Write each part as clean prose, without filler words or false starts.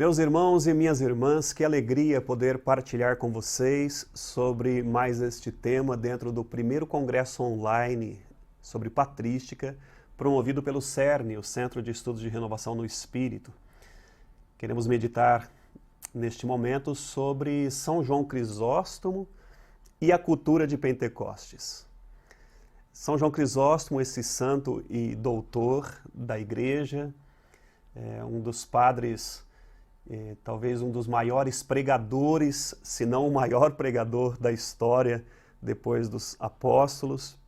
Meus irmãos e minhas irmãs, que alegria poder partilhar com vocês sobre mais este tema dentro do primeiro congresso online sobre patrística, promovido pelo CERN, o Centro de Estudos de Renovação no Espírito. Queremos meditar neste momento sobre São João Crisóstomo e a cultura de Pentecostes. São João Crisóstomo, esse santo e doutor da Igreja, é um dos padres, talvez um dos maiores pregadores, se não o maior pregador da história depois dos apóstolos.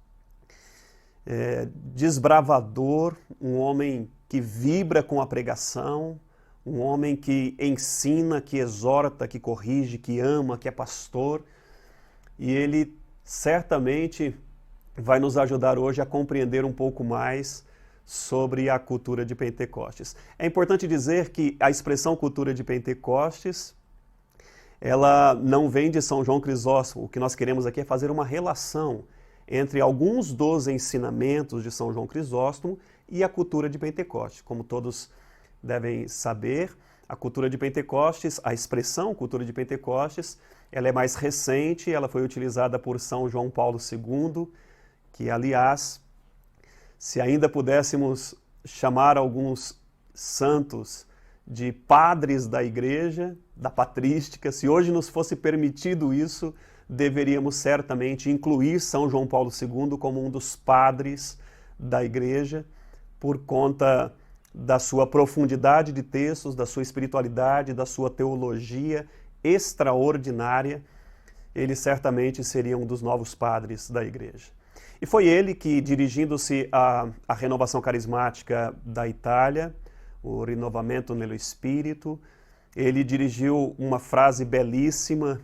Desbravador, um homem que vibra com a pregação, um homem que ensina, que exorta, que corrige, que ama, que é pastor. E ele certamente vai nos ajudar hoje a compreender um pouco mais sobre a cultura de Pentecostes. É importante dizer que a expressão cultura de Pentecostes, ela não vem de São João Crisóstomo. O que nós queremos aqui é fazer uma relação entre alguns dos ensinamentos de São João Crisóstomo e a cultura de Pentecostes. Como todos devem saber, a cultura de Pentecostes, a expressão cultura de Pentecostes, ela é mais recente, ela foi utilizada por São João Paulo II, que, aliás, se ainda pudéssemos chamar alguns santos de padres da Igreja, da patrística, se hoje nos fosse permitido isso, deveríamos certamente incluir São João Paulo II como um dos padres da Igreja, por conta da sua profundidade de textos, da sua espiritualidade, da sua teologia extraordinária. Ele certamente seria um dos novos padres da Igreja. E foi ele que, dirigindo-se à renovação carismática da Itália, o Rinnovamento nello Spirito, ele dirigiu uma frase belíssima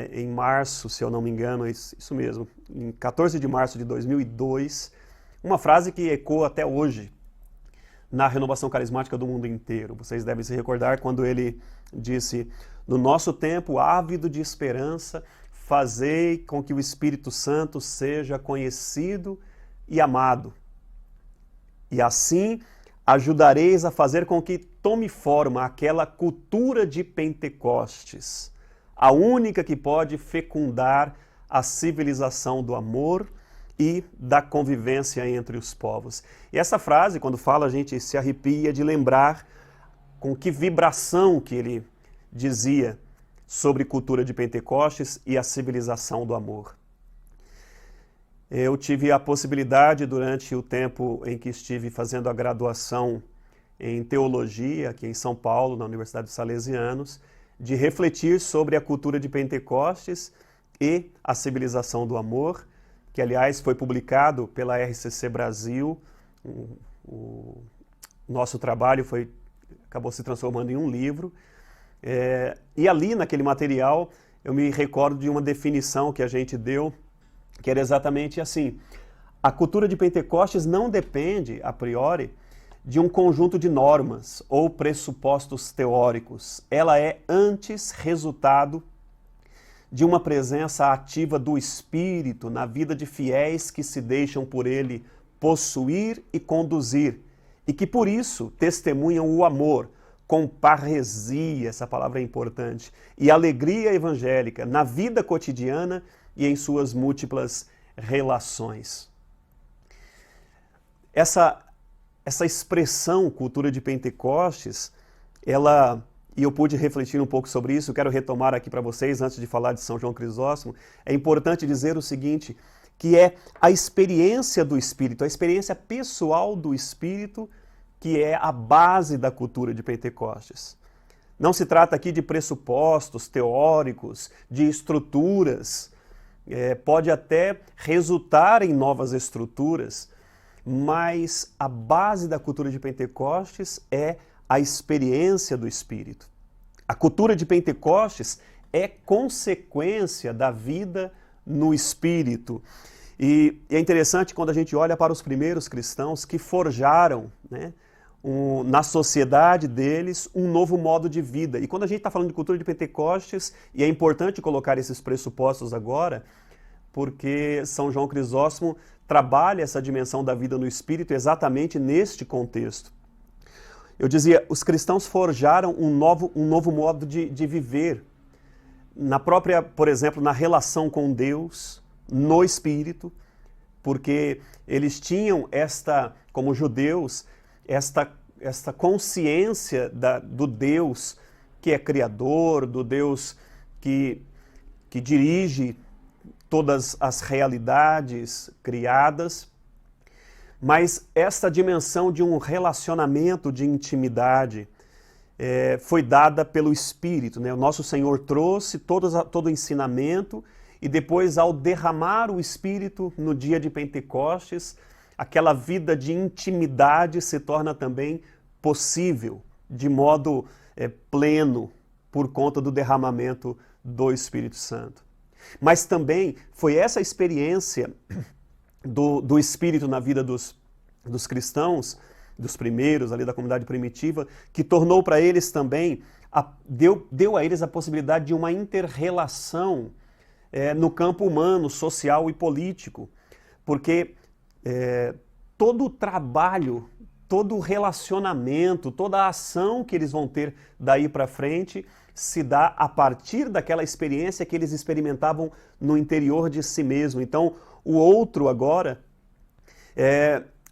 em março, se eu não me engano, isso mesmo, em 14 de março de 2002, uma frase que ecoa até hoje na renovação carismática do mundo inteiro. Vocês devem se recordar quando ele disse: "No nosso tempo ávido de esperança, fazei com que o Espírito Santo seja conhecido e amado. E assim ajudareis a fazer com que tome forma aquela cultura de Pentecostes, a única que pode fecundar a civilização do amor e da convivência entre os povos." E essa frase, quando fala, a gente se arrepia de lembrar com que vibração que ele dizia sobre cultura de Pentecostes e a civilização do amor. Eu tive a possibilidade, durante o tempo em que estive fazendo a graduação em teologia, aqui em São Paulo, na Universidade dos Salesianos, de refletir sobre a cultura de Pentecostes e a civilização do amor, que, aliás, foi publicado pela RCC Brasil. O nosso trabalho acabou se transformando em um livro. E ali, naquele material, eu me recordo de uma definição que a gente deu, que era exatamente assim: a cultura de Pentecostes não depende, a priori, de um conjunto de normas ou pressupostos teóricos. Ela é, antes, resultado de uma presença ativa do Espírito na vida de fiéis que se deixam por ele possuir e conduzir, e que, por isso, testemunham o amor, com parresia, essa palavra é importante, e alegria evangélica na vida cotidiana e em suas múltiplas relações. Essa expressão cultura de Pentecostes, e eu pude refletir um pouco sobre isso, quero retomar aqui para vocês antes de falar de São João Crisóstomo. É importante dizer o seguinte, que é a experiência do Espírito, a experiência pessoal do Espírito, que é a base da cultura de Pentecostes. Não se trata aqui de pressupostos teóricos, de estruturas, pode até resultar em novas estruturas, mas a base da cultura de Pentecostes é a experiência do Espírito. A cultura de Pentecostes é consequência da vida no Espírito. E é interessante quando a gente olha para os primeiros cristãos que forjaram, na sociedade deles, um novo modo de vida. E quando a gente está falando de cultura de Pentecostes, e é importante colocar esses pressupostos agora, porque São João Crisóstomo trabalha essa dimensão da vida no Espírito exatamente neste contexto. eu dizia, os cristãos forjaram um novo modo de viver. Na própria, por exemplo, na relação com Deus, no Espírito, porque eles tinham como judeus, esta consciência do Deus que é criador, do Deus que dirige todas as realidades criadas, mas essa dimensão de um relacionamento de intimidade foi dada pelo Espírito, né? O nosso Senhor trouxe todo o ensinamento e depois, ao derramar o Espírito no dia de Pentecostes, aquela vida de intimidade se torna também possível, de modo pleno, por conta do derramamento do Espírito Santo. Mas também foi essa experiência do Espírito na vida dos cristãos, dos primeiros ali da comunidade primitiva, que tornou para eles também, deu a eles a possibilidade de uma inter-relação no campo humano, social e político, porque todo o trabalho, todo o relacionamento, toda a ação que eles vão ter daí para frente se dá a partir daquela experiência que eles experimentavam no interior de si mesmo. Então, o outro agora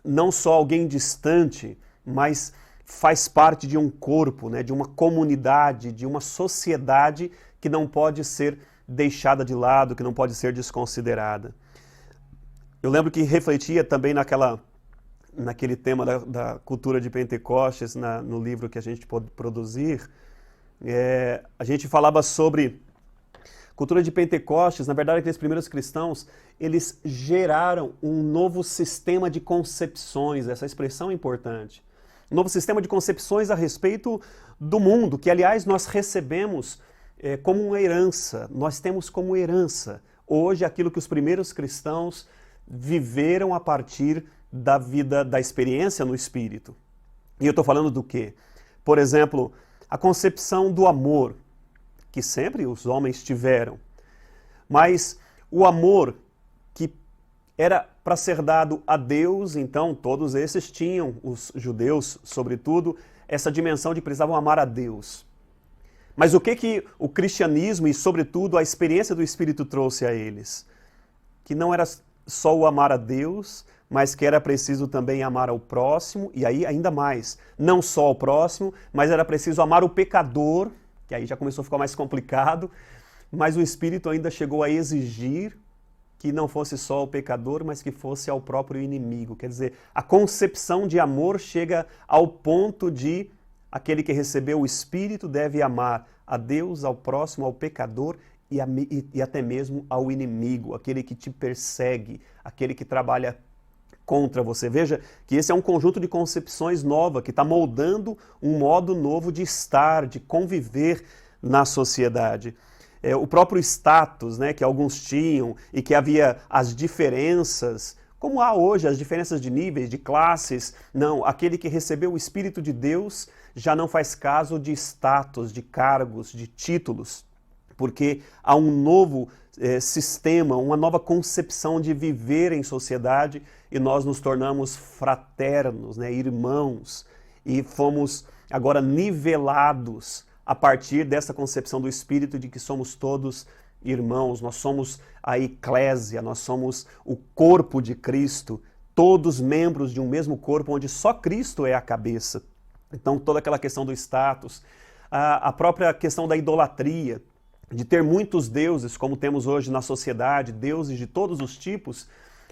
não só alguém distante, mas faz parte de um corpo, né, de uma comunidade, de uma sociedade que não pode ser deixada de lado, que não pode ser desconsiderada. Eu lembro que refletia também naquele tema da cultura de Pentecostes, no livro que a gente pôde produzir. A gente falava sobre cultura de Pentecostes. Na verdade, aqueles primeiros cristãos, eles geraram um novo sistema de concepções, essa expressão é importante. Um novo sistema de concepções a respeito do mundo, que aliás nós recebemos como uma herança, nós temos como herança hoje aquilo que os primeiros cristãos viveram a partir da vida, da experiência no Espírito. E eu estou falando do quê? Por exemplo, a concepção do amor, que sempre os homens tiveram, mas o amor que era para ser dado a Deus, então todos esses tinham, os judeus sobretudo, essa dimensão de precisavam amar a Deus. Mas o que o cristianismo e sobretudo a experiência do Espírito trouxe a eles? Que não era só o amar a Deus, mas que era preciso também amar ao próximo, e aí ainda mais, não só ao próximo, mas era preciso amar o pecador, que aí já começou a ficar mais complicado, mas o Espírito ainda chegou a exigir que não fosse só o pecador, mas que fosse ao próprio inimigo. Quer dizer, a concepção de amor chega ao ponto de aquele que recebeu o Espírito deve amar a Deus, ao próximo, ao pecador e até mesmo ao inimigo, aquele que te persegue, aquele que trabalha contra você. Veja que esse é um conjunto de concepções nova, que está moldando um modo novo de estar, de conviver na sociedade. O próprio status, né, que alguns tinham e que havia as diferenças, como há hoje as diferenças de níveis, de classes. Não, aquele que recebeu o Espírito de Deus já não faz caso de status, de cargos, de títulos, porque há um novo sistema, uma nova concepção de viver em sociedade e nós nos tornamos fraternos, né, irmãos, e fomos agora nivelados a partir dessa concepção do Espírito de que somos todos irmãos, nós somos a eclésia, nós somos o corpo de Cristo, todos membros de um mesmo corpo onde só Cristo é a cabeça. Então toda aquela questão do status, a própria questão da idolatria, de ter muitos deuses, como temos hoje na sociedade, deuses de todos os tipos,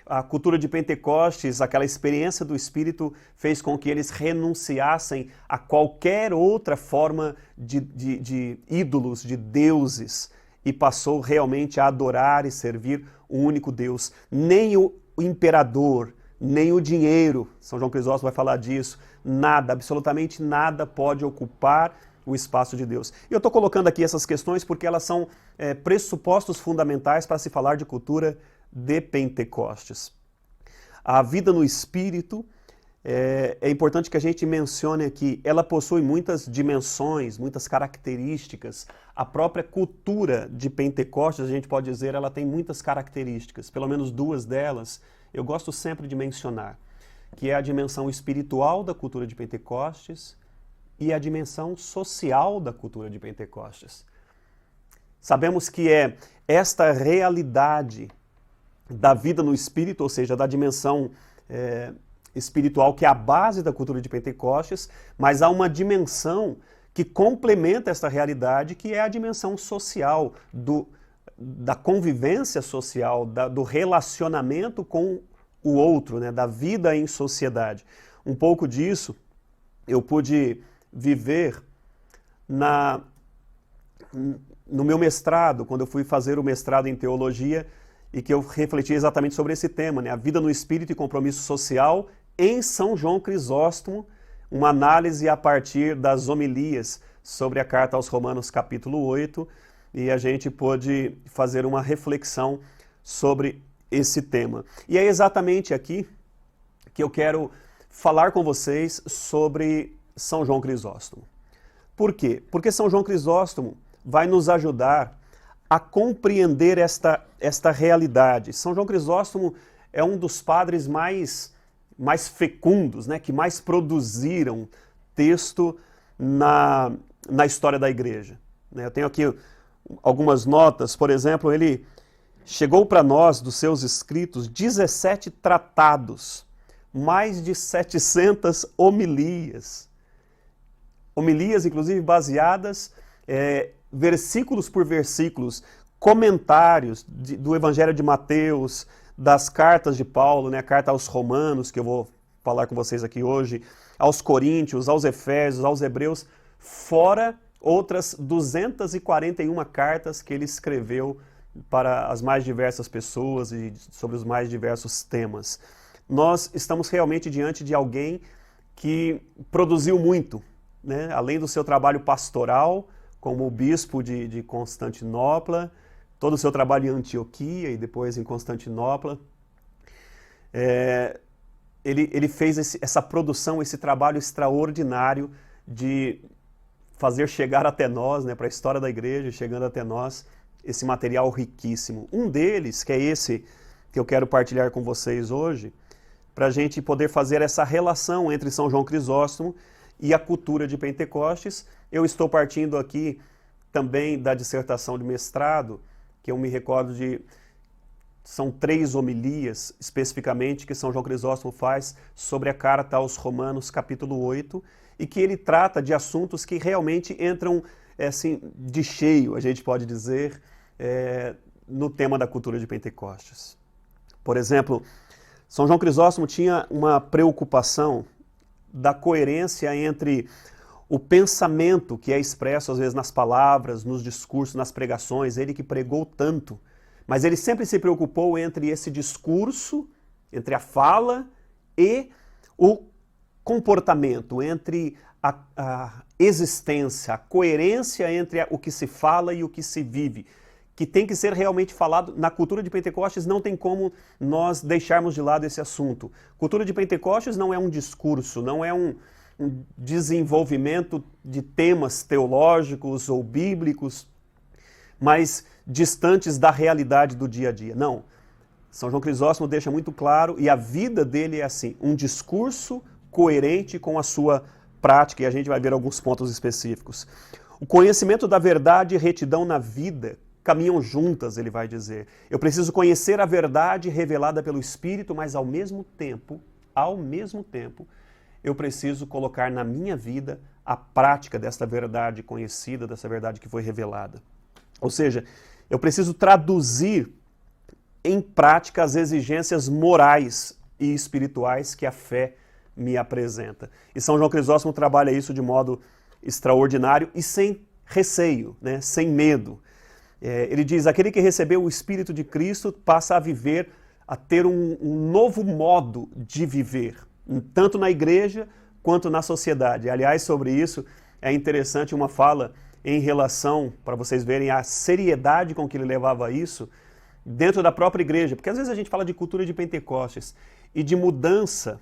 a cultura de Pentecostes, aquela experiência do Espírito fez com que eles renunciassem a qualquer outra forma de ídolos, de deuses, e passou realmente a adorar e servir o único Deus. Nem o imperador, nem o dinheiro, São João Crisóstomo vai falar disso, nada, absolutamente nada pode ocupar o espaço de Deus. E eu estou colocando aqui essas questões porque elas são pressupostos fundamentais para se falar de cultura de Pentecostes. A vida no Espírito, é importante que a gente mencione aqui, ela possui muitas dimensões, muitas características. A própria cultura de Pentecostes, a gente pode dizer, ela tem muitas características, pelo menos duas delas eu gosto sempre de mencionar, que é a dimensão espiritual da cultura de Pentecostes e a dimensão social da cultura de Pentecostes. Sabemos que é esta realidade da vida no Espírito, ou seja, da dimensão espiritual, que é a base da cultura de Pentecostes, mas há uma dimensão que complementa esta realidade, que é a dimensão social, da convivência social, do relacionamento com o outro, né, da vida em sociedade. Um pouco disso eu pude viver no meu mestrado, quando eu fui fazer o mestrado em teologia, e que eu refleti exatamente sobre esse tema, né, a vida no Espírito e compromisso social em São João Crisóstomo, uma análise a partir das homilias sobre a carta aos Romanos capítulo 8, e a gente pôde fazer uma reflexão sobre esse tema. E é exatamente aqui que eu quero falar com vocês sobre São João Crisóstomo. Por quê? Porque São João Crisóstomo vai nos ajudar a compreender esta realidade. São João Crisóstomo é um dos padres mais fecundos, né, que mais produziram texto na história da igreja. Eu tenho aqui algumas notas. Por exemplo, ele chegou para nós, dos seus escritos, 17 tratados, mais de 700 homilias. Homilias, inclusive, baseadas versículos por versículos, comentários do Evangelho de Mateus, das cartas de Paulo, né, a carta aos Romanos, que eu vou falar com vocês aqui hoje, aos Coríntios, aos Efésios, aos Hebreus, fora outras 241 cartas que ele escreveu para as mais diversas pessoas e sobre os mais diversos temas. Nós estamos realmente diante de alguém que produziu muito, né? Além do seu trabalho pastoral, como o bispo de Constantinopla, todo o seu trabalho em Antioquia e depois em Constantinopla. Ele fez essa produção, esse trabalho extraordinário de fazer chegar até nós, né, para a história da igreja, chegando até nós, esse material riquíssimo. Um deles, que é esse que eu quero partilhar com vocês hoje, para a gente poder fazer essa relação entre São João Crisóstomo e a cultura de Pentecostes. Eu estou partindo aqui também da dissertação de mestrado, que eu me recordo são 3 homilias, especificamente, que São João Crisóstomo faz sobre a carta aos Romanos, capítulo 8, e que ele trata de assuntos que realmente entram assim, de cheio, a gente pode dizer, no tema da cultura de Pentecostes. Por exemplo, São João Crisóstomo tinha uma preocupação da coerência entre o pensamento que é expresso às vezes nas palavras, nos discursos, nas pregações, ele que pregou tanto, mas ele sempre se preocupou entre esse discurso, entre a fala e o comportamento, entre a existência, a coerência entre o que se fala e o que se vive, que tem que ser realmente falado. Na cultura de Pentecostes não tem como nós deixarmos de lado esse assunto. Cultura de Pentecostes não é um discurso, não é um desenvolvimento de temas teológicos ou bíblicos, mas distantes da realidade do dia a dia. Não. São João Crisóstomo deixa muito claro, e a vida dele é assim, um discurso coerente com a sua prática, e a gente vai ver alguns pontos específicos. O conhecimento da verdade e retidão na vida caminham juntas, ele vai dizer. Eu preciso conhecer a verdade revelada pelo Espírito, mas ao mesmo tempo, eu preciso colocar na minha vida a prática desta verdade conhecida, dessa verdade que foi revelada. Ou seja, eu preciso traduzir em prática as exigências morais e espirituais que a fé me apresenta. E São João Crisóstomo trabalha isso de modo extraordinário e sem receio, né? Sem medo. Ele diz, aquele que recebeu o Espírito de Cristo passa a viver, a ter um novo modo de viver, tanto na igreja quanto na sociedade. Aliás, sobre isso é interessante uma fala em relação, para vocês verem a seriedade com que ele levava isso, dentro da própria igreja. Porque às vezes a gente fala de cultura de Pentecostes e de mudança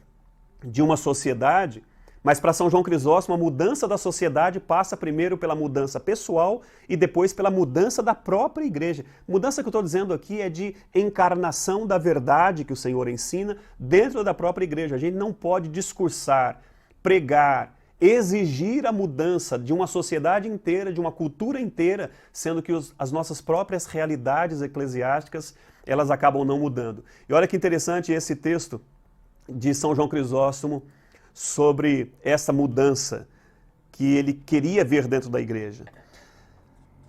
de uma sociedade, mas para São João Crisóstomo a mudança da sociedade passa primeiro pela mudança pessoal e depois pela mudança da própria igreja. Mudança que eu estou dizendo aqui é de encarnação da verdade que o Senhor ensina dentro da própria igreja. A gente não pode discursar, pregar, exigir a mudança de uma sociedade inteira, de uma cultura inteira, sendo que as nossas próprias realidades eclesiásticas, elas acabam não mudando. E olha que interessante esse texto de São João Crisóstomo sobre essa mudança que ele queria ver dentro da igreja.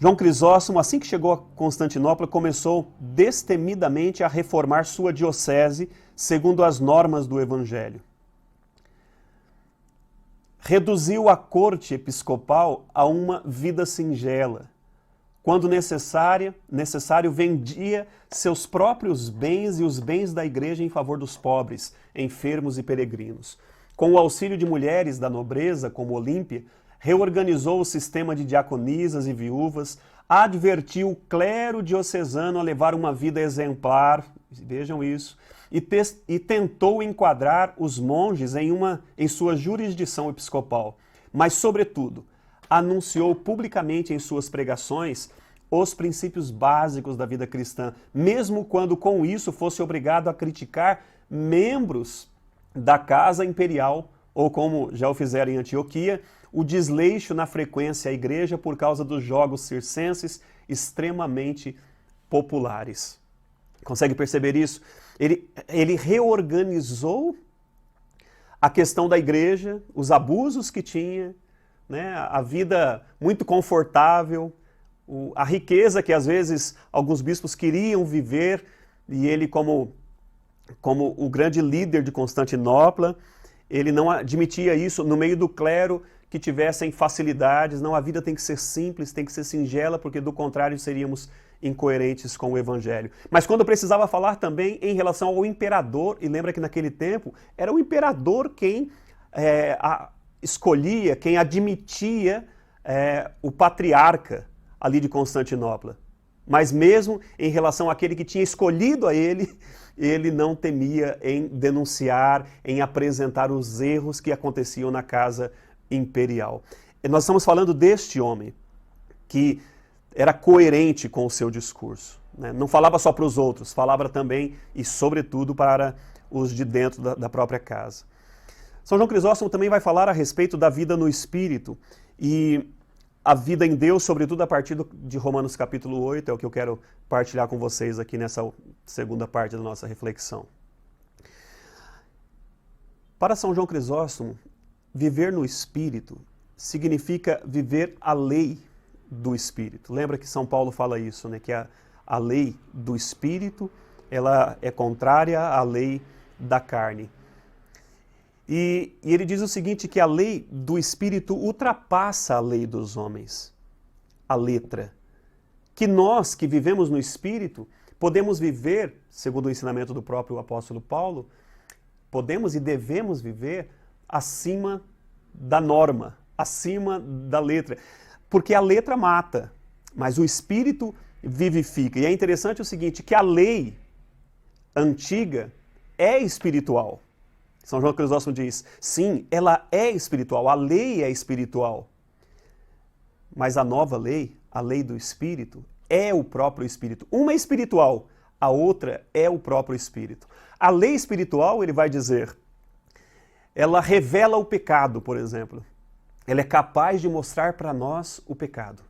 João Crisóstomo, assim que chegou a Constantinopla, começou destemidamente a reformar sua diocese segundo as normas do Evangelho. Reduziu a corte episcopal a uma vida singela. Quando necessário, vendia seus próprios bens e os bens da igreja em favor dos pobres, enfermos e peregrinos. Com o auxílio de mulheres da nobreza, como Olímpia, reorganizou o sistema de diaconisas e viúvas, advertiu o clero diocesano a levar uma vida exemplar, vejam isso, e tentou enquadrar os monges em sua jurisdição episcopal. Mas, sobretudo, anunciou publicamente em suas pregações os princípios básicos da vida cristã, mesmo quando com isso fosse obrigado a criticar membros da casa imperial, ou como já o fizeram em Antioquia, o desleixo na frequência à igreja por causa dos jogos circenses extremamente populares. Consegue perceber isso? Ele reorganizou a questão da igreja, os abusos que tinha, né, a vida muito confortável, a riqueza que às vezes alguns bispos queriam viver, e ele como o grande líder de Constantinopla, ele não admitia isso no meio do clero que tivessem facilidades. Não, a vida tem que ser simples, tem que ser singela, porque do contrário seríamos incoerentes com o Evangelho. Mas quando precisava falar também em relação ao imperador, e lembra que naquele tempo era o imperador quem escolhia, quem admitia o patriarca ali de Constantinopla. Mas mesmo em relação àquele que tinha escolhido a ele não temia em denunciar, em apresentar os erros que aconteciam na casa imperial. E nós estamos falando deste homem que era coerente com o seu discurso, né? Não falava só para os outros, falava também e sobretudo para os de dentro da própria casa. São João Crisóstomo também vai falar a respeito da vida no Espírito e a vida em Deus, sobretudo a partir de Romanos capítulo 8, é o que eu quero partilhar com vocês aqui nessa segunda parte da nossa reflexão. Para São João Crisóstomo, viver no Espírito significa viver a lei do Espírito. Lembra que São Paulo fala isso, né? Que a lei do Espírito, ela é contrária à lei da carne. E ele diz o seguinte, que a lei do Espírito ultrapassa a lei dos homens, a letra. Que nós, que vivemos no Espírito, podemos viver, segundo o ensinamento do próprio apóstolo Paulo, podemos e devemos viver acima da norma, acima da letra. Porque a letra mata, mas o Espírito vivifica. E é interessante o seguinte, que a lei antiga é espiritual. São João Crisóstomo diz, sim, ela é espiritual, a lei é espiritual. Mas a nova lei, a lei do Espírito, é o próprio Espírito. Uma é espiritual, a outra é o próprio Espírito. A lei espiritual, ele vai dizer, ela revela o pecado, por exemplo. Ela é capaz de mostrar para nós o pecado.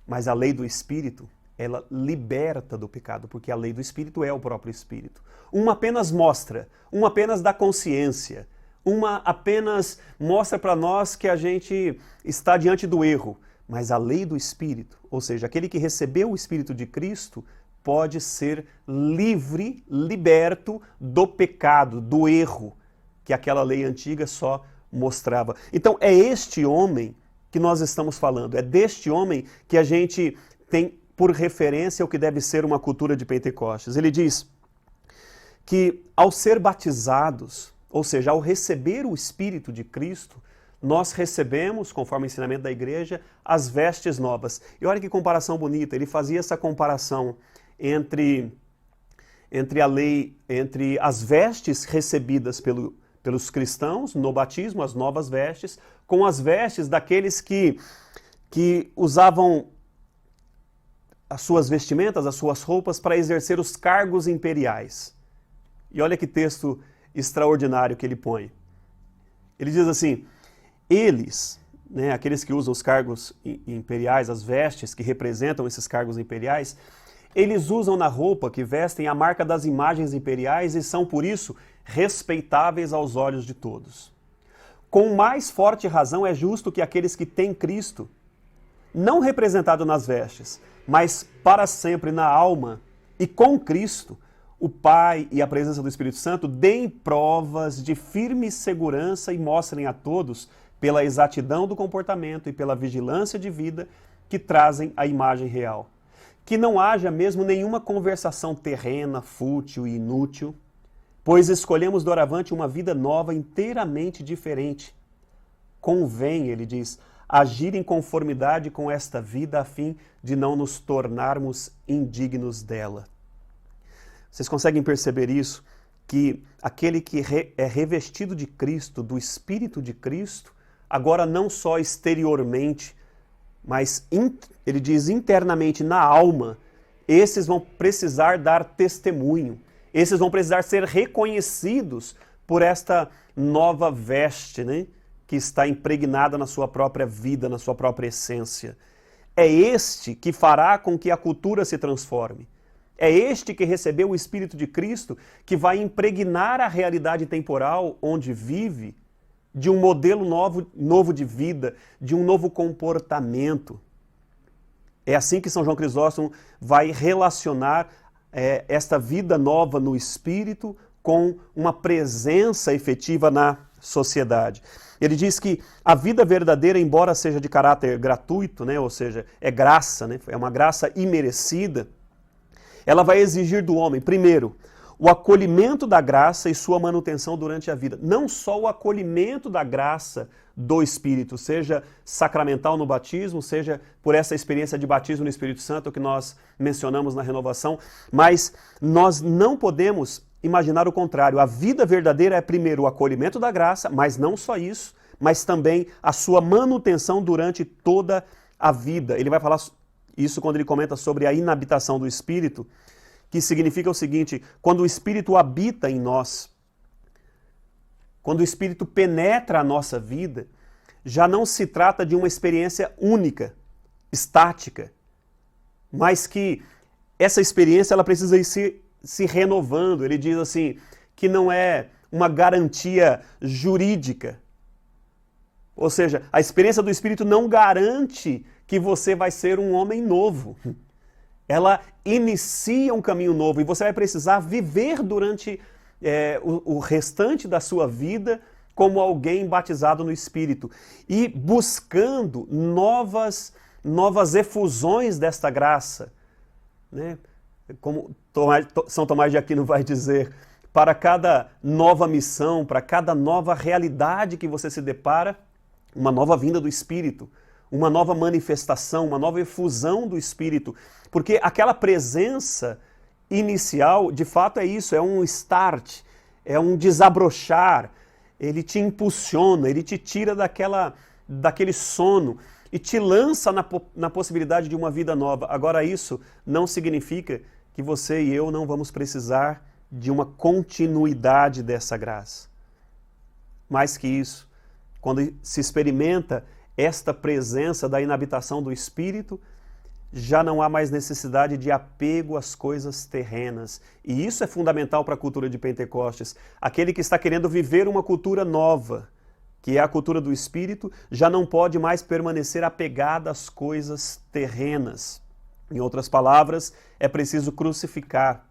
Mas a lei do Espírito, ela liberta do pecado, porque a lei do Espírito é o próprio Espírito. Uma apenas mostra, uma apenas dá consciência, uma apenas mostra para nós que a gente está diante do erro. Mas a lei do Espírito, ou seja, aquele que recebeu o Espírito de Cristo, pode ser livre, liberto do pecado, do erro, que aquela lei antiga só mostrava. Então é este homem que nós estamos falando, é deste homem que a gente tem por referência o que deve ser uma cultura de Pentecostes. Ele diz que ao ser batizados, ou seja, ao receber o Espírito de Cristo, nós recebemos, conforme o ensinamento da igreja, as vestes novas. E olha que comparação bonita, ele fazia essa comparação entre a lei, entre as vestes recebidas pelos cristãos no batismo, as novas vestes, com as vestes daqueles que usavam as suas vestimentas, as suas roupas, para exercer os cargos imperiais. E olha que texto extraordinário que ele põe. Ele diz assim, eles, né, aqueles que usam os cargos imperiais, as vestes que representam esses cargos imperiais, eles usam na roupa que vestem a marca das imagens imperiais e são, por isso, respeitáveis aos olhos de todos. Com mais forte razão é justo que aqueles que têm Cristo, não representado nas vestes, mas para sempre na alma, e com Cristo, o Pai e a presença do Espírito Santo, deem provas de firme segurança e mostrem a todos, pela exatidão do comportamento e pela vigilância de vida, que trazem a imagem real. Que não haja mesmo nenhuma conversação terrena, fútil e inútil, pois escolhemos doravante uma vida nova inteiramente diferente. Convém, ele diz, agir em conformidade com esta vida a fim de não nos tornarmos indignos dela. Vocês conseguem perceber isso? Que aquele que é revestido de Cristo, do Espírito de Cristo, agora não só exteriormente, mas ele diz internamente na alma, esses vão precisar dar testemunho, esses vão precisar ser reconhecidos por esta nova veste, né, que está impregnada na sua própria vida, na sua própria essência. É este que fará com que a cultura se transforme. É este que recebeu o Espírito de Cristo que vai impregnar a realidade temporal onde vive de um modelo novo de vida, de um novo comportamento. É assim que São João Crisóstomo vai relacionar esta vida nova no Espírito com uma presença efetiva na sociedade. Ele diz que a vida verdadeira, embora seja de caráter gratuito, né, ou seja, é graça, né, é uma graça imerecida, ela vai exigir do homem, primeiro, o acolhimento da graça e sua manutenção durante a vida. Não só o acolhimento da graça do Espírito, seja sacramental no batismo, seja por essa experiência de batismo no Espírito Santo que nós mencionamos na renovação, mas nós não podemos imaginar o contrário. A vida verdadeira é primeiro o acolhimento da graça, mas não só isso, mas também a sua manutenção durante toda a vida. Ele vai falar isso quando ele comenta sobre a inabitação do Espírito, que significa o seguinte: quando o Espírito habita em nós, quando o Espírito penetra a nossa vida, já não se trata de uma experiência única, estática, mas que essa experiência ela precisa ir se renovando. Ele diz assim, que não é uma garantia jurídica. Ou seja, a experiência do Espírito não garante que você vai ser um homem novo. Ela inicia um caminho novo e você vai precisar viver durante o restante da sua vida como alguém batizado no Espírito e buscando novas efusões desta graça, né? Como São Tomás de Aquino vai dizer, para cada nova missão, para cada nova realidade que você se depara, uma nova vinda do Espírito, uma nova manifestação, uma nova efusão do Espírito, porque aquela presença inicial, de fato é isso, é um start, é um desabrochar, ele te impulsiona, ele te tira daquele sono e te lança na possibilidade de uma vida nova. Agora isso não significa que você e eu não vamos precisar de uma continuidade dessa graça. Mais que isso, quando se experimenta esta presença da inabitação do Espírito, já não há mais necessidade de apego às coisas terrenas. E isso é fundamental para a cultura de Pentecostes. Aquele que está querendo viver uma cultura nova, que é a cultura do Espírito, já não pode mais permanecer apegado às coisas terrenas. Em outras palavras, é preciso crucificar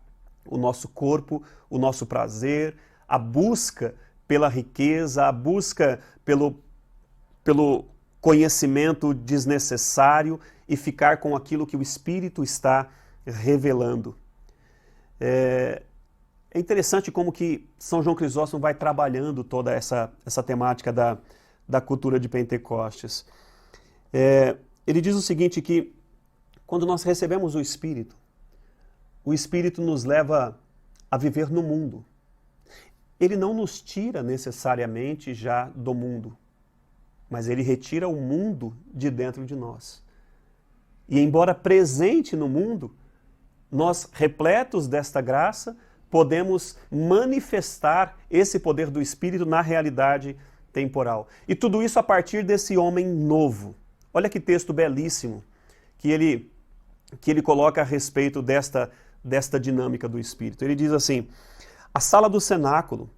o nosso corpo, o nosso prazer, a busca pela riqueza, a busca pelo conhecimento desnecessário e ficar com aquilo que o Espírito está revelando. É interessante como que São João Crisóstomo vai trabalhando toda essa temática da cultura de Pentecostes. Ele diz o seguinte, que quando nós recebemos o Espírito nos leva a viver no mundo. Ele não nos tira necessariamente já do mundo, mas ele retira o mundo de dentro de nós. E embora presente no mundo, nós, repletos desta graça, podemos manifestar esse poder do Espírito na realidade temporal. E tudo isso a partir desse homem novo. Olha que texto belíssimo que ele coloca a respeito desta dinâmica do Espírito. Ele diz assim: a sala do cenáculo,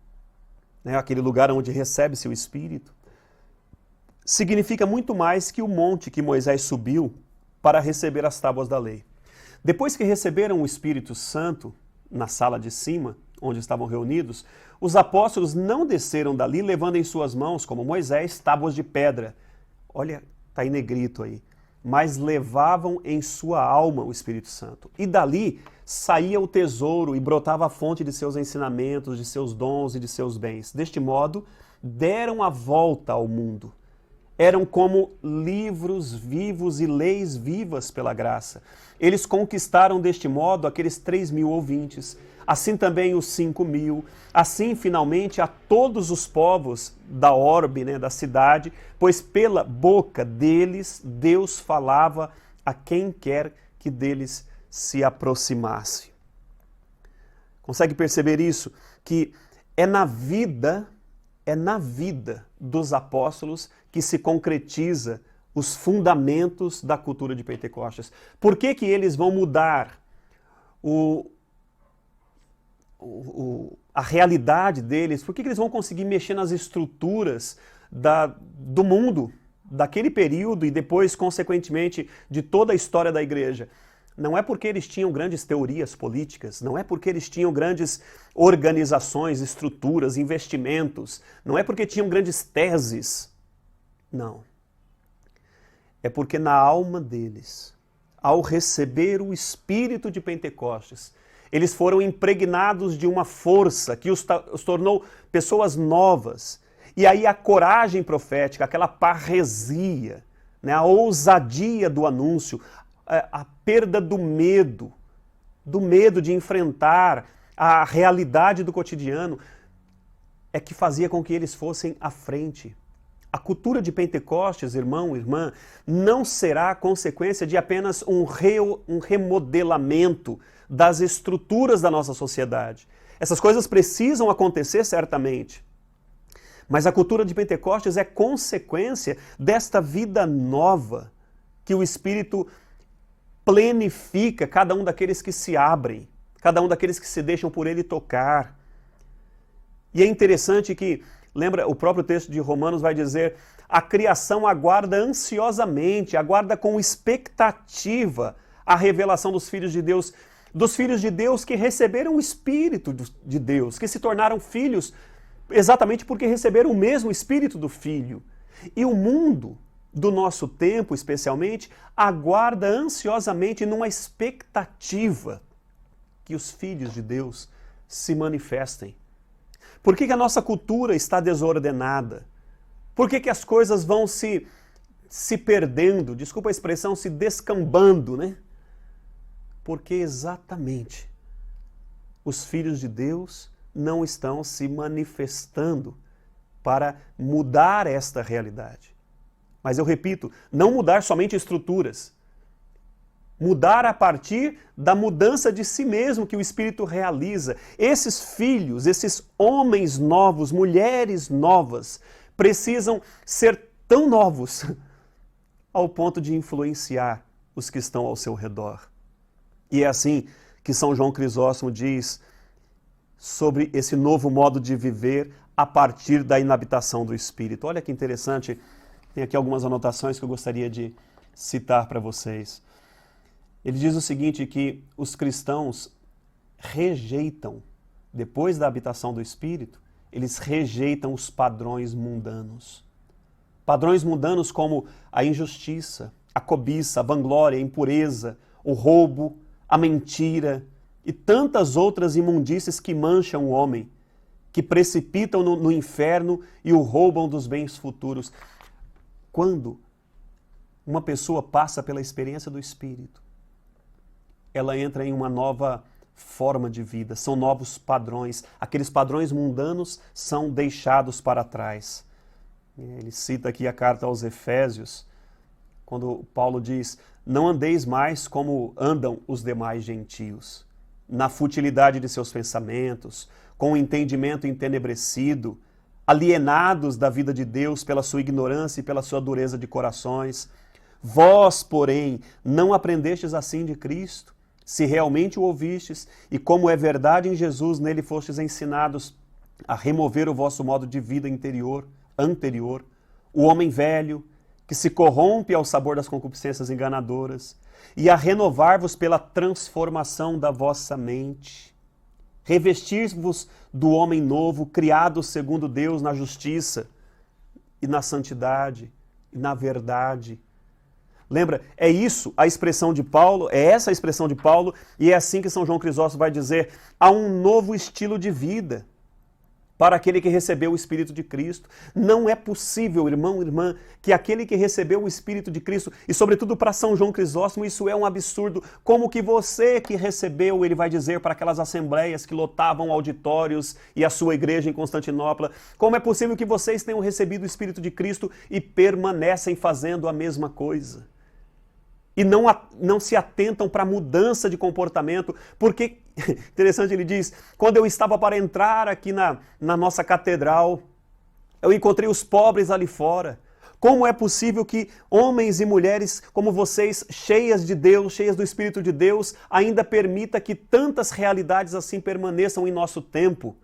né, aquele lugar onde recebe-se o Espírito, significa muito mais que o monte que Moisés subiu para receber as tábuas da lei. Depois que receberam o Espírito Santo na sala de cima, onde estavam reunidos, os apóstolos não desceram dali levando em suas mãos, como Moisés, tábuas de pedra. Olha, está em negrito aí. Mas levavam em sua alma o Espírito Santo. E dali saía o tesouro e brotava a fonte de seus ensinamentos, de seus dons e de seus bens. Deste modo, deram a volta ao mundo. Eram como livros vivos e leis vivas pela graça. Eles conquistaram deste modo aqueles 3.000 ouvintes, assim também os 5.000, assim finalmente a todos os povos da orbe, né, da cidade, pois pela boca deles Deus falava a quem quer que deles se aproximasse. Consegue perceber isso? Que é na vida dos apóstolos que se concretiza os fundamentos da cultura de Pentecostes. Por que eles vão mudar a realidade deles? Por que eles vão conseguir mexer nas estruturas do mundo, daquele período e depois, consequentemente, de toda a história da igreja? Não é porque eles tinham grandes teorias políticas, não é porque eles tinham grandes organizações, estruturas, investimentos, não é porque tinham grandes teses. Não. É porque na alma deles, ao receber o Espírito de Pentecostes, eles foram impregnados de uma força que os tornou pessoas novas. E aí a coragem profética, aquela parresia, né, a ousadia do anúncio, a perda do medo de enfrentar a realidade do cotidiano, é que fazia com que eles fossem à frente. A cultura de Pentecostes, irmão, irmã, não será consequência de apenas um remodelamento das estruturas da nossa sociedade. Essas coisas precisam acontecer certamente. Mas a cultura de Pentecostes é consequência desta vida nova que o Espírito plenifica cada um daqueles que se abrem, cada um daqueles que se deixam por ele tocar. E é interessante que, lembra, o próprio texto de Romanos vai dizer: a criação aguarda ansiosamente, aguarda com expectativa a revelação dos filhos de Deus que receberam o Espírito de Deus, que se tornaram filhos exatamente porque receberam o mesmo Espírito do Filho. E o mundo do nosso tempo, especialmente, aguarda ansiosamente numa expectativa que os filhos de Deus se manifestem. Por que a nossa cultura está desordenada? Por que as coisas vão se perdendo, desculpa a expressão, se descambando, né? Porque exatamente os filhos de Deus não estão se manifestando para mudar esta realidade. Mas eu repito, não mudar somente estruturas. Mudar a partir da mudança de si mesmo que o Espírito realiza. Esses filhos, esses homens novos, mulheres novas, precisam ser tão novos ao ponto de influenciar os que estão ao seu redor. E é assim que São João Crisóstomo diz sobre esse novo modo de viver a partir da inabitação do Espírito. Olha que interessante, tem aqui algumas anotações que eu gostaria de citar para vocês. Ele diz o seguinte, que os cristãos rejeitam, depois da habitação do Espírito, eles rejeitam os padrões mundanos. Padrões mundanos como a injustiça, a cobiça, a vanglória, a impureza, o roubo, a mentira e tantas outras imundícies que mancham o homem, que precipitam no inferno e o roubam dos bens futuros. Quando uma pessoa passa pela experiência do Espírito, ela entra em uma nova forma de vida, são novos padrões. Aqueles padrões mundanos são deixados para trás. Ele cita aqui a carta aos Efésios, quando Paulo diz: não andeis mais como andam os demais gentios, na futilidade de seus pensamentos, com o entendimento entenebrecido, alienados da vida de Deus pela sua ignorância e pela sua dureza de corações. Vós, porém, não aprendestes assim de Cristo, se realmente o ouvistes, e como é verdade em Jesus, nele fostes ensinados a remover o vosso modo de vida anterior, o homem velho, que se corrompe ao sabor das concupiscências enganadoras, e a renovar-vos pela transformação da vossa mente. Revestir-vos do homem novo, criado segundo Deus na justiça e na santidade e na verdade. Lembra, é isso a expressão de Paulo, é essa a expressão de Paulo, e é assim que São João Crisóstomo vai dizer: há um novo estilo de vida para aquele que recebeu o Espírito de Cristo. Não é possível, irmão, irmã, que aquele que recebeu o Espírito de Cristo, e sobretudo para São João Crisóstomo, isso é um absurdo, como que você que recebeu, ele vai dizer para aquelas assembleias que lotavam auditórios e a sua igreja em Constantinopla, como é possível que vocês tenham recebido o Espírito de Cristo e permanecem fazendo a mesma coisa? E não se atentam para a mudança de comportamento, porque, interessante, ele diz, quando eu estava para entrar aqui na nossa catedral, eu encontrei os pobres ali fora. Como é possível que homens e mulheres como vocês, cheias de Deus, cheias do Espírito de Deus, ainda permita que tantas realidades assim permaneçam em nosso tempo?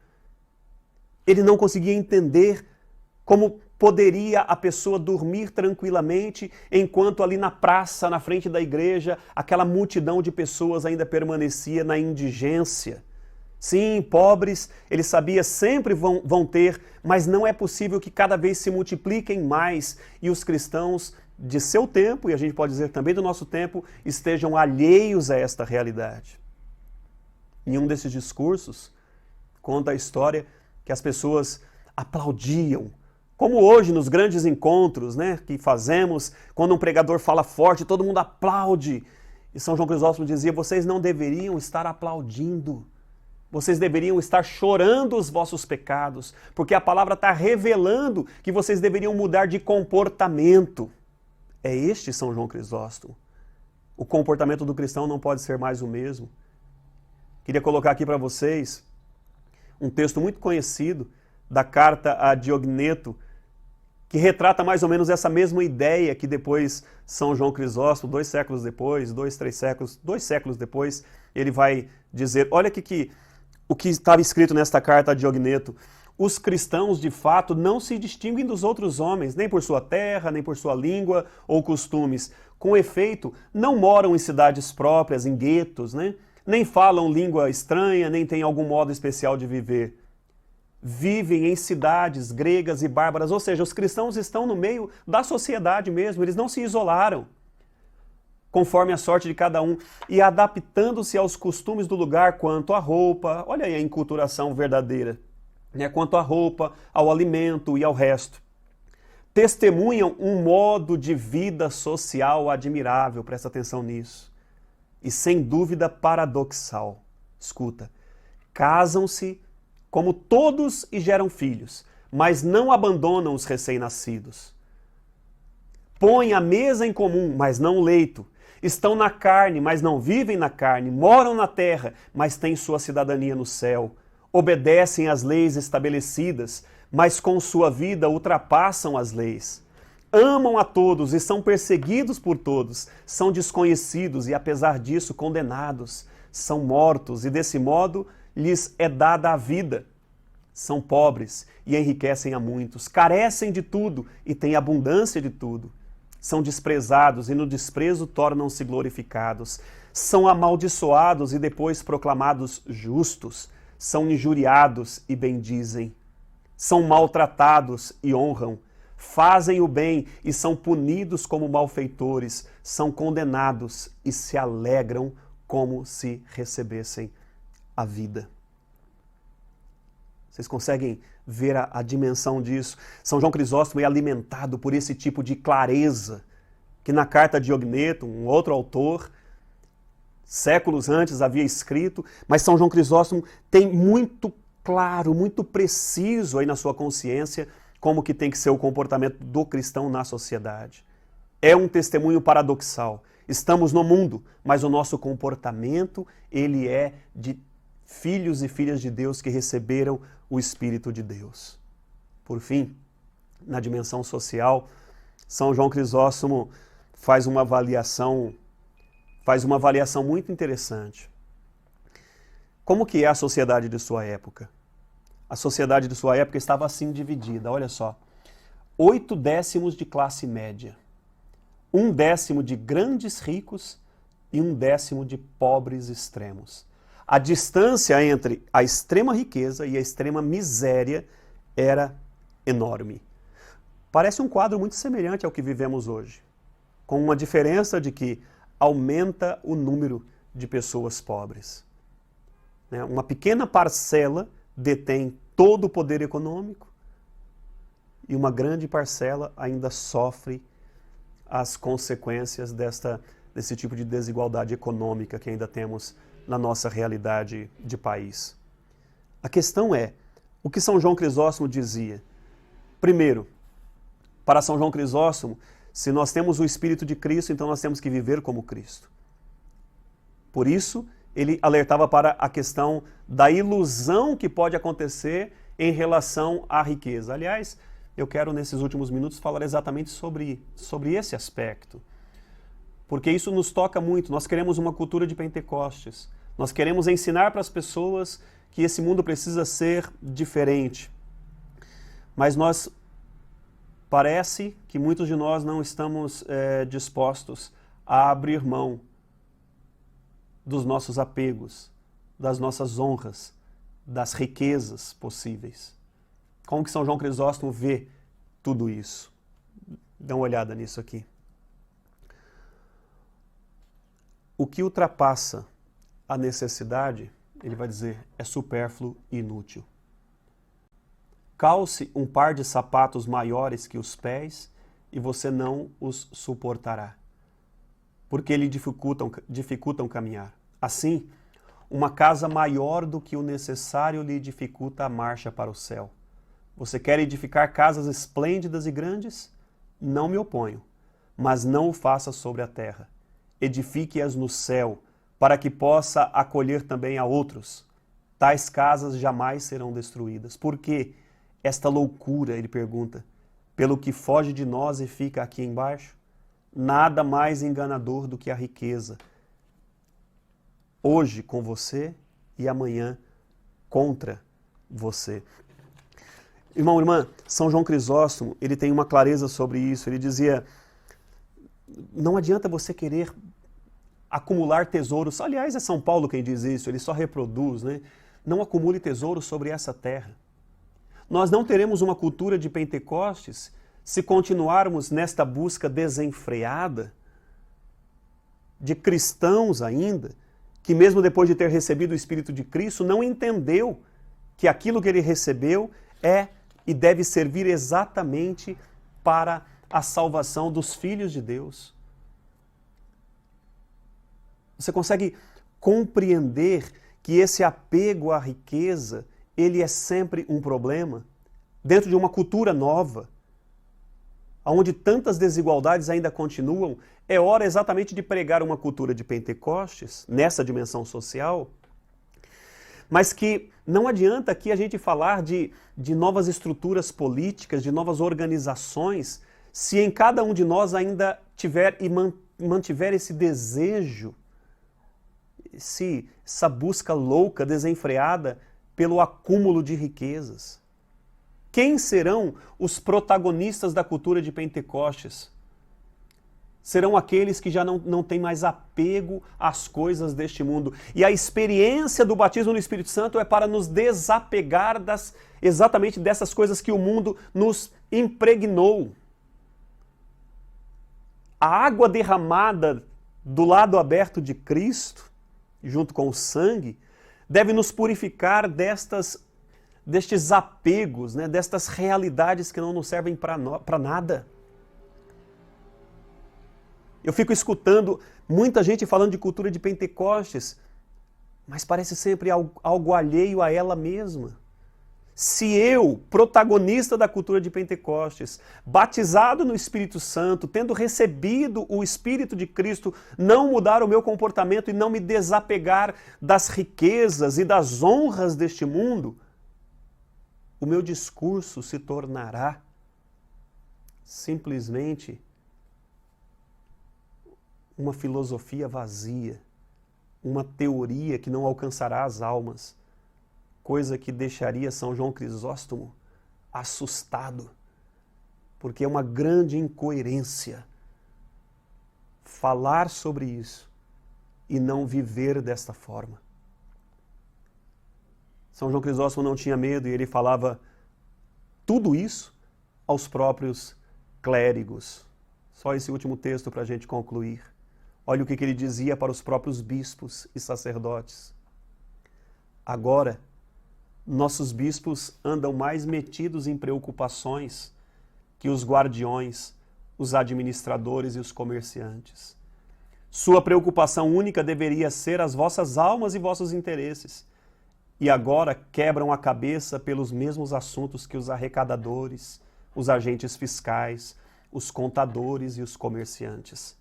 Ele não conseguia entender como poderia a pessoa dormir tranquilamente enquanto ali na praça, na frente da igreja, aquela multidão de pessoas ainda permanecia na indigência. Sim, pobres, ele sabia, sempre vão ter, mas não é possível que cada vez se multipliquem mais e os cristãos de seu tempo, e a gente pode dizer também do nosso tempo, estejam alheios a esta realidade. Em um desses discursos, conta a história que as pessoas aplaudiam, como hoje nos grandes encontros, né, que fazemos, quando um pregador fala forte, todo mundo aplaude. E São João Crisóstomo dizia, vocês não deveriam estar aplaudindo, vocês deveriam estar chorando os vossos pecados, porque a palavra está revelando que vocês deveriam mudar de comportamento. É este São João Crisóstomo. O comportamento do cristão não pode ser mais o mesmo. Queria colocar aqui para vocês um texto muito conhecido da carta a Diogneto, que retrata mais ou menos essa mesma ideia que depois São João Crisóstomo, 2 séculos depois, 2 séculos depois, ele vai dizer, olha o que estava escrito nesta carta a Diogneto: os cristãos, de fato, não se distinguem dos outros homens, nem por sua terra, nem por sua língua ou costumes. Com efeito, não moram em cidades próprias, em guetos, né? Nem falam língua estranha, nem têm algum modo especial de viver. Vivem em cidades gregas e bárbaras, ou seja, os cristãos estão no meio da sociedade mesmo, eles não se isolaram, conforme a sorte de cada um, e adaptando-se aos costumes do lugar quanto à roupa, olha aí a enculturação verdadeira, né? Quanto à roupa, ao alimento e ao resto. Testemunham um modo de vida social admirável, presta atenção nisso, e sem dúvida paradoxal. Escuta, casam-se como todos e geram filhos, mas não abandonam os recém-nascidos. Põem a mesa em comum, mas não o leito. Estão na carne, mas não vivem na carne. Moram na terra, mas têm sua cidadania no céu. Obedecem às leis estabelecidas, mas com sua vida ultrapassam as leis. Amam a todos e são perseguidos por todos. São desconhecidos e, apesar disso, condenados. São mortos e, desse modo, lhes é dada a vida. São pobres e enriquecem a muitos, carecem de tudo e têm abundância de tudo. São desprezados e no desprezo tornam-se glorificados. São amaldiçoados e depois proclamados justos. São injuriados e bendizem. São maltratados e honram. Fazem o bem e são punidos como malfeitores. São condenados e se alegram como se recebessem a vida. Vocês conseguem ver a dimensão disso? São João Crisóstomo é alimentado por esse tipo de clareza que na carta de Diogneto, um outro autor, séculos antes havia escrito, mas São João Crisóstomo tem muito claro, muito preciso aí na sua consciência como que tem que ser o comportamento do cristão na sociedade. É um testemunho paradoxal. Estamos no mundo, mas o nosso comportamento, ele é de filhos e filhas de Deus que receberam o Espírito de Deus. Por fim, na dimensão social, São João Crisóstomo faz uma avaliação muito interessante. Como que é a sociedade de sua época? A sociedade de sua época estava assim dividida, olha só. 8/10 de classe média, 1/10 de grandes ricos e 1/10 de pobres extremos. A distância entre a extrema riqueza e a extrema miséria era enorme. Parece um quadro muito semelhante ao que vivemos hoje, com uma diferença de que aumenta o número de pessoas pobres. Uma pequena parcela detém todo o poder econômico e uma grande parcela ainda sofre as consequências desse tipo de desigualdade econômica que ainda temos na nossa realidade de país. A questão é, o que São João Crisóstomo dizia? Primeiro, para São João Crisóstomo, se nós temos o Espírito de Cristo, então nós temos que viver como Cristo. Por isso, ele alertava para a questão da ilusão que pode acontecer em relação à riqueza. Aliás, eu quero nesses últimos minutos falar exatamente sobre esse aspecto. Porque isso nos toca muito. Nós queremos uma cultura de Pentecostes. Nós queremos ensinar para as pessoas que esse mundo precisa ser diferente. Mas parece que muitos de nós não estamos dispostos a abrir mão dos nossos apegos, das nossas honras, das riquezas possíveis. Como que São João Crisóstomo vê tudo isso? Dá uma olhada nisso aqui. O que ultrapassa a necessidade, ele vai dizer, é supérfluo e inútil. Calce um par de sapatos maiores que os pés e você não os suportará, porque lhe dificultam caminhar. Assim, uma casa maior do que o necessário lhe dificulta a marcha para o céu. Você quer edificar casas esplêndidas e grandes? Não me oponho, mas não o faça sobre a terra. Edifique-as no céu, para que possa acolher também a outros. Tais casas jamais serão destruídas. Por que esta loucura, ele pergunta, pelo que foge de nós e fica aqui embaixo? Nada mais enganador do que a riqueza. Hoje com você e amanhã contra você. Irmão, irmã, São João Crisóstomo, ele tem uma clareza sobre isso. Ele dizia, não adianta você querer acumular tesouros. Aliás, é São Paulo quem diz isso, ele só reproduz, né? Não acumule tesouros sobre essa terra. Nós não teremos uma cultura de Pentecostes se continuarmos nesta busca desenfreada de cristãos ainda, que mesmo depois de ter recebido o Espírito de Cristo, não entendeu que aquilo que ele recebeu é e deve servir exatamente para a salvação dos filhos de Deus. Você consegue compreender que esse apego à riqueza, ele é sempre um problema? Dentro de uma cultura nova, onde tantas desigualdades ainda continuam, é hora exatamente de pregar uma cultura de Pentecostes, nessa dimensão social, mas que não adianta aqui a gente falar de novas estruturas políticas, de novas organizações, se em cada um de nós ainda tiver e mantiver esse desejo, essa busca louca, desenfreada pelo acúmulo de riquezas. Quem serão os protagonistas da cultura de Pentecostes? Serão aqueles que já não têm mais apego às coisas deste mundo. E a experiência do batismo no Espírito Santo é para nos desapegar exatamente dessas coisas que o mundo nos impregnou. A água derramada do lado aberto de Cristo, junto com o sangue, deve nos purificar destes apegos, né, destas realidades que não nos servem para nada. Eu fico escutando muita gente falando de cultura de Pentecostes, mas parece sempre algo alheio a ela mesma. Se eu, protagonista da cultura de Pentecostes, batizado no Espírito Santo, tendo recebido o Espírito de Cristo, não mudar o meu comportamento e não me desapegar das riquezas e das honras deste mundo, o meu discurso se tornará simplesmente uma filosofia vazia, uma teoria que não alcançará as almas, coisa que deixaria São João Crisóstomo assustado, porque é uma grande incoerência falar sobre isso e não viver desta forma. São João Crisóstomo não tinha medo e ele falava tudo isso aos próprios clérigos. Só esse último texto para a gente concluir. Olha o que ele dizia para os próprios bispos e sacerdotes. Agora, nossos bispos andam mais metidos em preocupações que os guardiões, os administradores e os comerciantes. Sua preocupação única deveria ser as vossas almas e vossos interesses. E agora quebram a cabeça pelos mesmos assuntos que os arrecadadores, os agentes fiscais, os contadores e os comerciantes.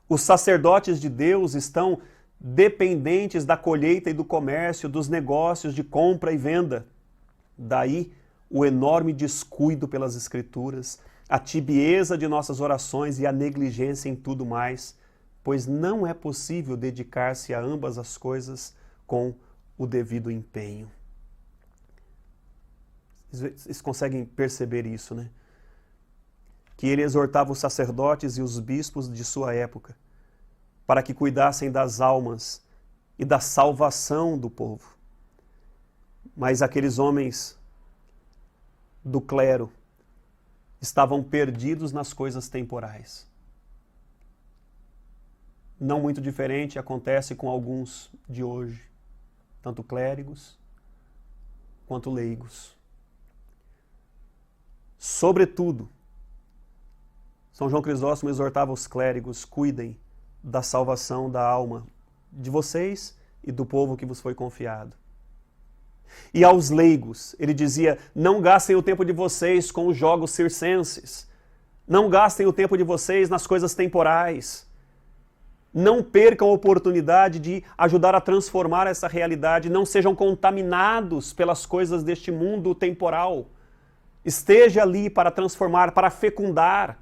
Os sacerdotes de Deus estão dependentes da colheita e do comércio, dos negócios de compra e venda. Daí o enorme descuido pelas Escrituras, a tibieza de nossas orações e a negligência em tudo mais, pois não é possível dedicar-se a ambas as coisas com o devido empenho. Vocês conseguem perceber isso, né? Que ele exortava os sacerdotes e os bispos de sua época para que cuidassem das almas e da salvação do povo. Mas aqueles homens do clero estavam perdidos nas coisas temporais. Não muito diferente acontece com alguns de hoje, tanto clérigos quanto leigos. Sobretudo, São João Crisóstomo exortava os clérigos: cuidem da salvação da alma de vocês e do povo que vos foi confiado. E aos leigos, ele dizia: não gastem o tempo de vocês com os jogos circenses, não gastem o tempo de vocês nas coisas temporais, não percam a oportunidade de ajudar a transformar essa realidade, não sejam contaminados pelas coisas deste mundo temporal. Esteja ali para transformar, para fecundar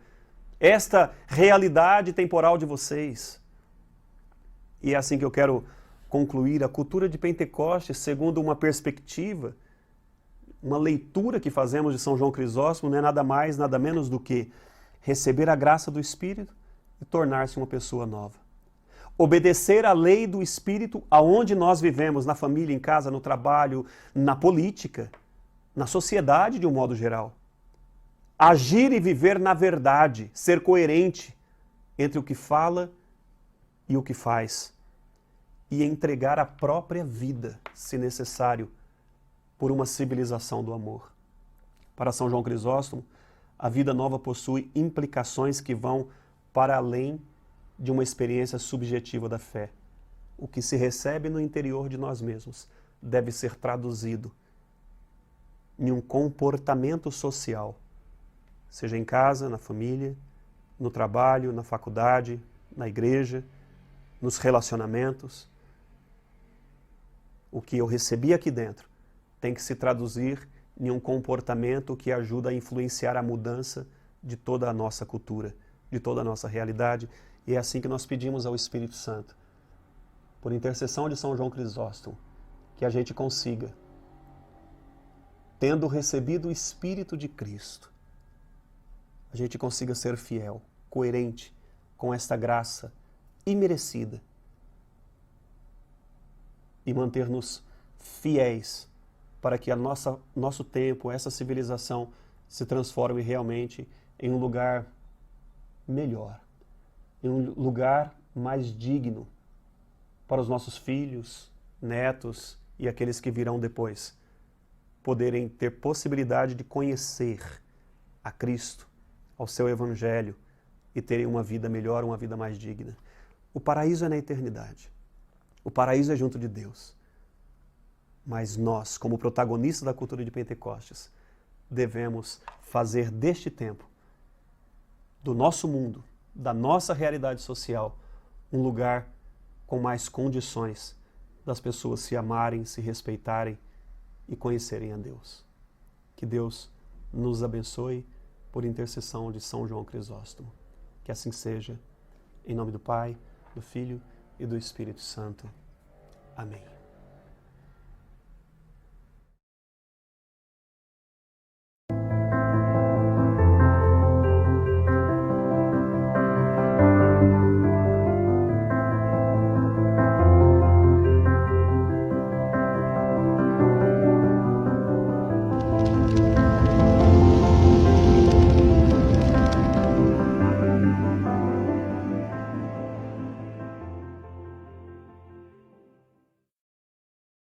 esta realidade temporal de vocês. E é assim que eu quero concluir a cultura de Pentecostes, segundo uma perspectiva, uma leitura que fazemos de São João Crisóstomo, não é nada mais, nada menos do que receber a graça do Espírito e tornar-se uma pessoa nova. Obedecer à lei do Espírito aonde nós vivemos, na família, em casa, no trabalho, na política, na sociedade de um modo geral. Agir e viver na verdade, ser coerente entre o que fala e o que faz. E entregar a própria vida, se necessário, por uma civilização do amor. Para São João Crisóstomo, a vida nova possui implicações que vão para além de uma experiência subjetiva da fé. O que se recebe no interior de nós mesmos deve ser traduzido em um comportamento social, seja em casa, na família, no trabalho, na faculdade, na igreja, nos relacionamentos. O que eu recebi aqui dentro tem que se traduzir em um comportamento que ajuda a influenciar a mudança de toda a nossa cultura, de toda a nossa realidade. E é assim que nós pedimos ao Espírito Santo, por intercessão de São João Crisóstomo, que a gente consiga, tendo recebido o Espírito de Cristo, a gente consiga ser fiel, coerente com esta graça imerecida e manter-nos fiéis para que nosso tempo, essa civilização se transforme realmente em um lugar melhor, em um lugar mais digno para os nossos filhos, netos e aqueles que virão depois poderem ter possibilidade de conhecer a Cristo, ao seu Evangelho e terem uma vida melhor, uma vida mais digna. O paraíso é na eternidade. O paraíso é junto de Deus. Mas nós, como protagonistas da cultura de Pentecostes, devemos fazer deste tempo, do nosso mundo, da nossa realidade social, um lugar com mais condições das pessoas se amarem, se respeitarem e conhecerem a Deus. Que Deus nos abençoe por intercessão de São João Crisóstomo. Que assim seja. Em nome do Pai, do Filho e do Espírito Santo. Amém.